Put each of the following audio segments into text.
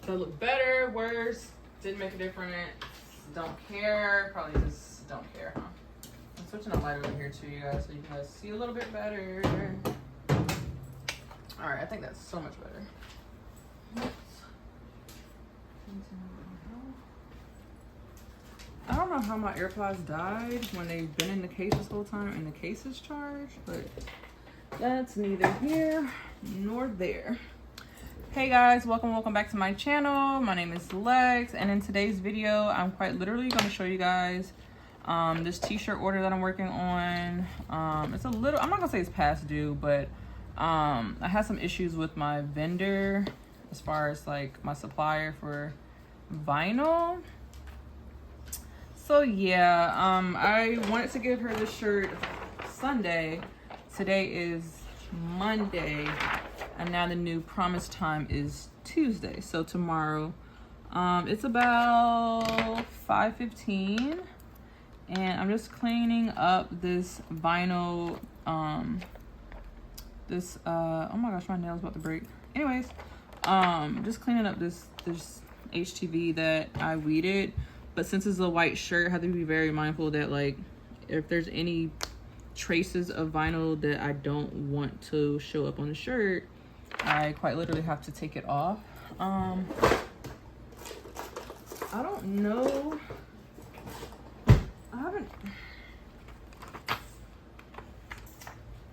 Does it look better, worse? Didn't make a difference? Don't care? Probably just don't care, huh? I'm switching the light over here too, you guys, so you guys see a little bit better. All right, I think that's so much better. I don't know how my AirPods died when they've been in the case this whole time and the case is charged, but that's neither here nor there. Hey guys, welcome back to my channel. My name is Lex, and in today's video, I'm quite literally going to show you guys this t-shirt order that I'm working on. It's a little, I'm not gonna say it's past due, but I had some issues with my vendor as far as like my supplier for vinyl. So yeah, I wanted to give her this shirt Sunday. Today is Monday, and now the new promise time is Tuesday. So tomorrow, it's about 5:15, and I'm just cleaning up this vinyl. Oh my gosh, my nail's about to break. Anyways, just cleaning up this HTV that I weeded. But since it's a white shirt, I have to be very mindful that like if there's any traces of vinyl that I don't want to show up on the shirt, I quite literally have to take it off. I don't know.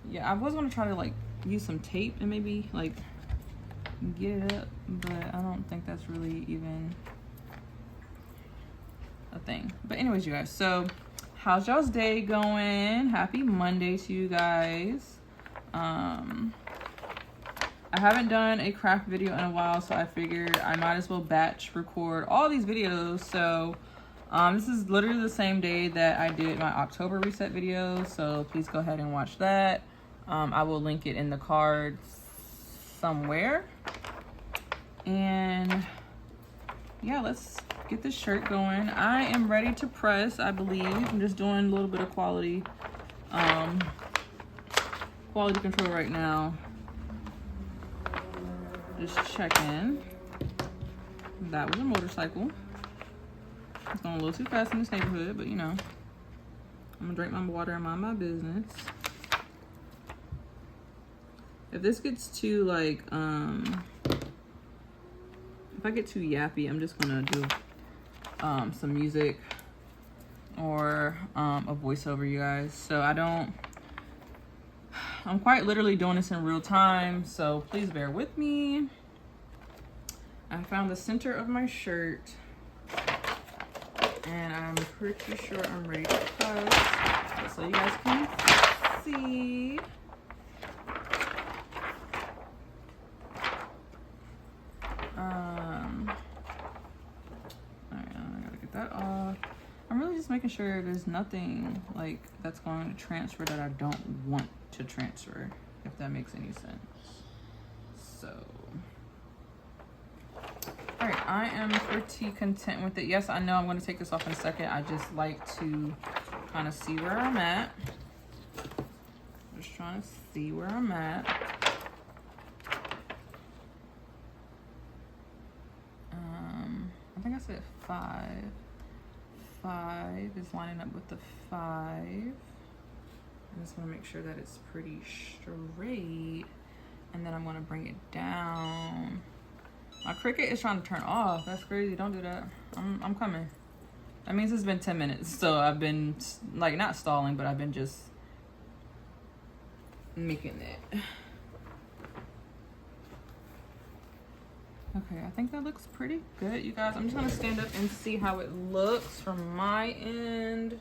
Yeah, I was gonna try to like use some tape and maybe like get it up, but I don't think that's really even a thing. But anyways, you guys, so how's y'all's day going? Happy Monday to you guys. I haven't done a craft video in a while, so I figured I might as well batch record all these videos. So this is literally the same day that I did my October reset video, so please go ahead and watch that. I will link it in the cards somewhere. And yeah, let's get this shirt going. I am ready to press, I believe. I'm just doing a little bit of quality control right now. Just checking. That was a motorcycle. It's going a little too fast in this neighborhood, but you know, I'm gonna drink my water and mind my business. If this gets too like, if I get too yappy, I'm just gonna do some music or a voiceover, you guys. So I'm quite literally doing this in real time, so please bear with me. I found the center of my shirt, and I'm pretty sure I'm ready to cut, so you guys can see. That off. I'm really just making sure there's nothing like that's going to transfer that I don't want to transfer, if that makes any sense. So all right, I am pretty content with it. Yes, I know I'm going to take this off in a second. I just like to kind of see where I'm at. Just trying to see where I'm at. I think I said 5. 5 is lining up with the 5. I just want to make sure that it's pretty straight, and then I'm going to bring it down. My Cricut is trying to turn off. That's crazy. Don't do that. I'm coming. That means it's been 10 minutes, so I've been like not stalling, but I've been just making it. Okay, I think that looks pretty good, you guys. I'm just gonna stand up and see how it looks from my end.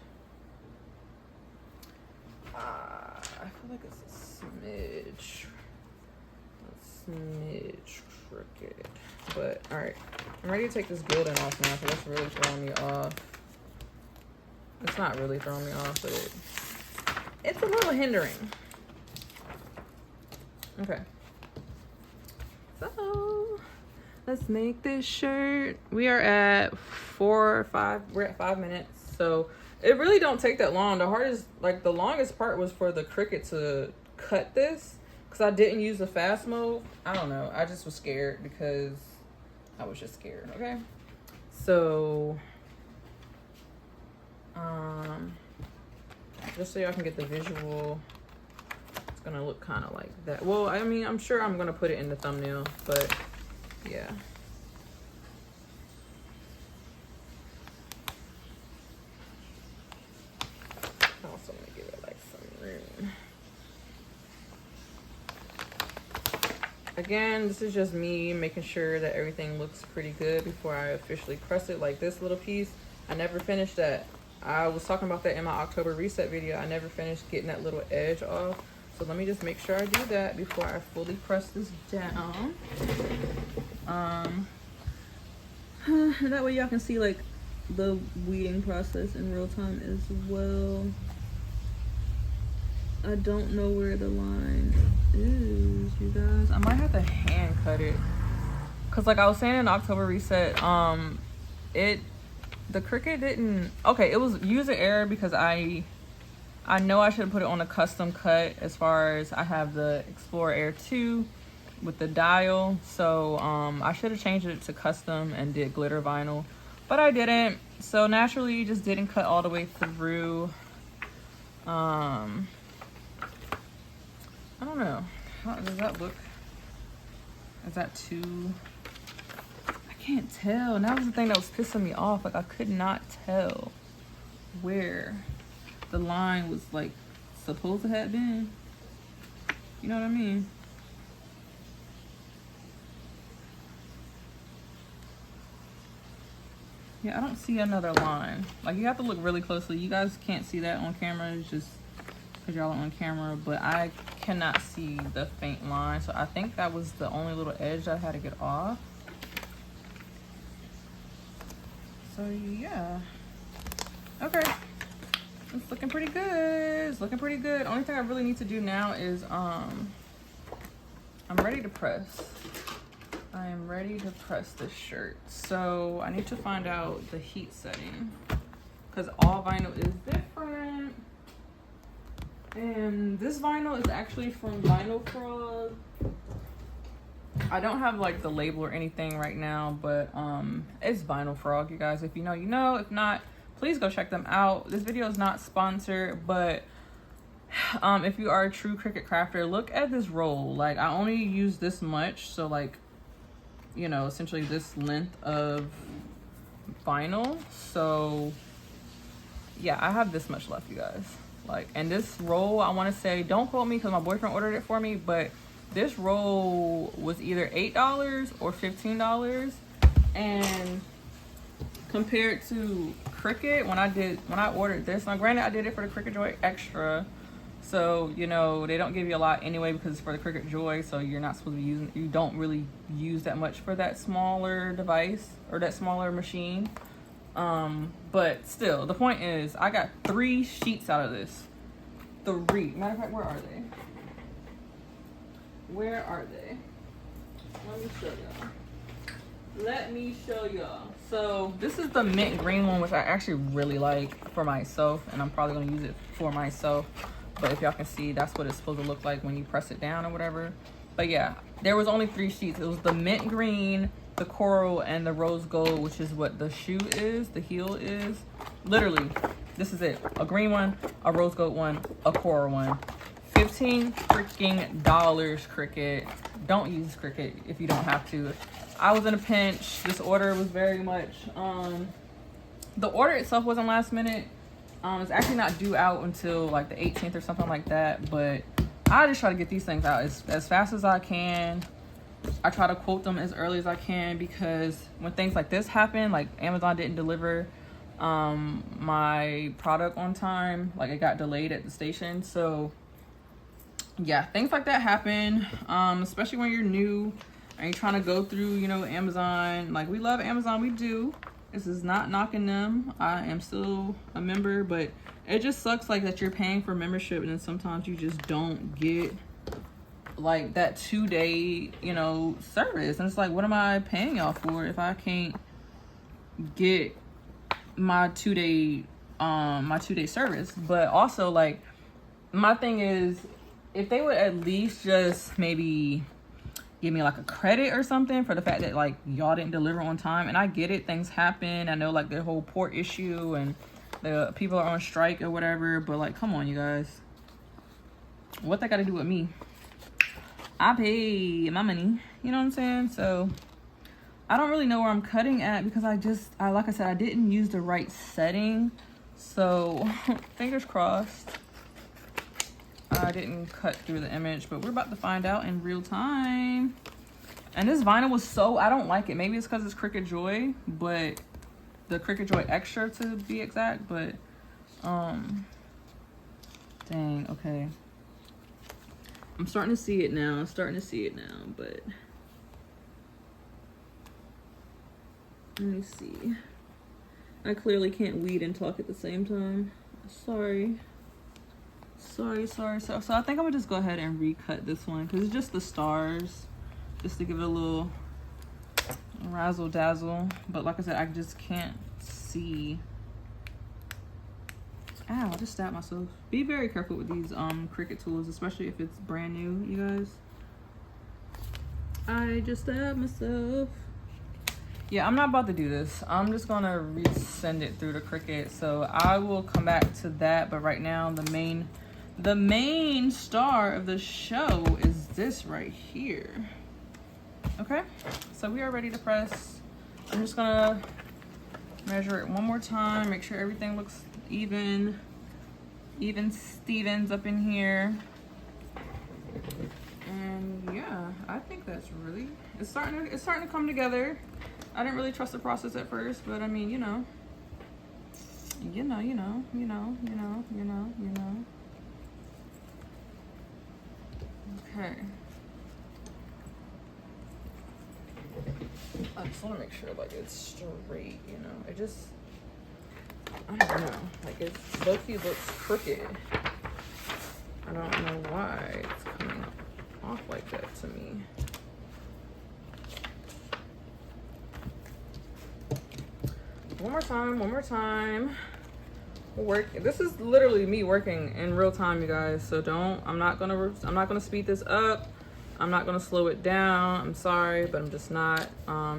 I feel like it's a smidge crooked, but all right. I'm ready to take this gilding off now, because that's really throwing me off. It's not really throwing me off, but it's a little hindering. Okay. So let's make this shirt. We are at 4 or 5. We're at 5 minutes. So it really don't take that long. The hardest, like the longest part was for the Cricut to cut this, because I didn't use the fast mode. I don't know. I just was scared because I was just scared. Okay, so just so y'all can get the visual, it's gonna look kind of like that. Well, I mean, I'm sure I'm gonna put it in the thumbnail, but yeah. Also gonna give it like some room. Again, this is just me making sure that everything looks pretty good before I officially press it. Like this little piece, I never finished that. I was talking about that in my October reset video. I never finished getting that little edge off. So let me just make sure I do that before I fully press this down. That way y'all can see like the weeding process in real time as well. I don't know where the line is, you guys. I might have to hand cut it. Cause like I was saying in October reset, the Cricut didn't, okay, it was user error because I know I should have put it on a custom cut as far as I have the Explorer Air 2 with the dial. So I should have changed it to custom and did glitter vinyl, but I didn't. So naturally it just didn't cut all the way through. I don't know. How does that look? Is that too... I can't tell. And that was the thing that was pissing me off. Like I could not tell where the line was like supposed to have been. You know what I mean? Yeah, I don't see another line. Like you have to look really closely. You guys can't see that on camera. It's just because y'all are on camera, but I cannot see the faint line. So I think that was the only little edge I had to get off. So yeah, okay, it's looking pretty good. It's looking pretty good. Only thing I really need to do now is I'm ready to press. I am ready to press this shirt. So I need to find out the heat setting because all vinyl is different. And this vinyl is actually from Vinyl Frog. I don't have like the label or anything right now, but it's Vinyl Frog, you guys. If you know, you know. If not, please go check them out. This video is not sponsored, but if you are a true Cricut crafter, look at this roll. Like I only use this much, so like, you know, essentially this length of vinyl. So yeah, I have this much left, you guys. Like, and this roll, I want to say, don't quote me because my boyfriend ordered it for me, but this roll was either $8 or $15. And compared to Cricut, when I ordered this, now granted I did it for the Cricut Joy Extra, so you know they don't give you a lot anyway because it's for the Cricut Joy, so you're not supposed to be using, you don't really use that much for that smaller device or that smaller machine. But still, the point is I got 3 sheets out of this. 3. Matter of fact, where are they? Where are they? Let me show y'all. Let me show y'all. So this is the mint green one, which I actually really like for myself, and I'm probably gonna use it for myself. But if y'all can see, that's what it's supposed to look like when you press it down or whatever. But yeah, there was only 3 sheets. It was the mint green, the coral, and the rose gold, which is what the shoe is, the heel is. Literally, this is it. A green one, a rose gold one, a coral one. $15 freaking Cricut. Don't use Cricut if you don't have to. I was in a pinch. This order was very much, the order itself wasn't last minute. It's actually not due out until like the 18th or something like that, but I just try to get these things out as fast as I can. I try to quote them as early as I can because when things like this happen, like Amazon didn't deliver my product on time, like it got delayed at the station. So yeah, things like that happen, especially when you're new and you're trying to go through, you know, Amazon. Like, we love Amazon, we do. This is not knocking them. I am still a member, but it just sucks like that you're paying for membership and then sometimes you just don't get like that 2-day, you know, service. And it's like, what am I paying y'all for if I can't get my 2-day service? But also, like, my thing is, if they would at least just maybe give me like a credit or something for the fact that like y'all didn't deliver on time. And I get it, things happen. I know like the whole port issue and the people are on strike or whatever, but like, come on, you guys. What that got to do with me? I pay my money, you know what I'm saying? So I don't really know where I'm cutting at because I like I said, I didn't use the right setting. So fingers crossed I didn't cut through the image, but we're about to find out in real time. And this vinyl was so, I don't like it. Maybe it's because it's Cricut Joy, but the Cricut Joy Extra to be exact, but dang, okay. I'm starting to see it now. But let me see. I clearly can't weed and talk at the same time. Sorry. So I think I'm gonna just go ahead and recut this one because it's just the stars, just to give it a little razzle dazzle. But like I said, I just can't see. Ow, I just stabbed myself. Be very careful with these Cricut tools, especially if it's brand new, you guys. I just stabbed myself. Yeah, I'm not about to do this. I'm just gonna resend it through the Cricut. So I will come back to that. But right now, the main star of the show is this right here. Okay, so we are ready to press. I'm just gonna measure it one more time, make sure everything looks even Stevens up in here. And yeah, I think that's really, it's starting to come together. I didn't really trust the process at first, but I mean, you know. Okay. I just want to make sure like it's straight, you know. It just, I don't know, like it low-key looks crooked. I don't know why it's coming off like that to me. One more time. This is literally me working in real time, you guys. So I'm not gonna speed this up. I'm not gonna slow it down. I'm sorry, but I'm just not.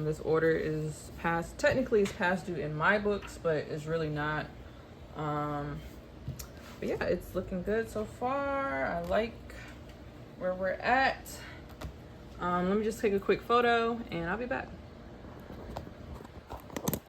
This order is technically it's past due in my books, but it's really not. But yeah, it's looking good so far. I like where we're at. Let me just take a quick photo and I'll be back.